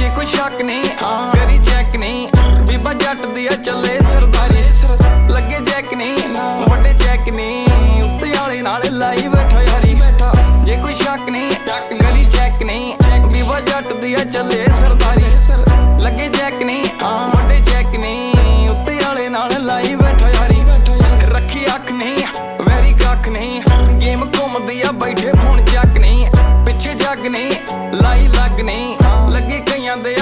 जे कोई शक नहीं करी चेक नहीं, बीबा जट दी चले सरदारी, लगे चेक नहीं वड्डे चेक नहीं, उत्ते आले नाल लाई बैठा यारी। जे कोई शक नहीं करी चेक नहीं, बीबा जट दी चले सरदारी, लगे चेक नहीं वड्डे चेक नहीं, उत्ते आले नाल लाई बैठा यारी। रखी अख नहीं वैरी कख नहीं, गेम घूमदी आ बैठे फोन चक नहीं, पिछे जग नहीं लाई लग नहीं, लगे कईयां दे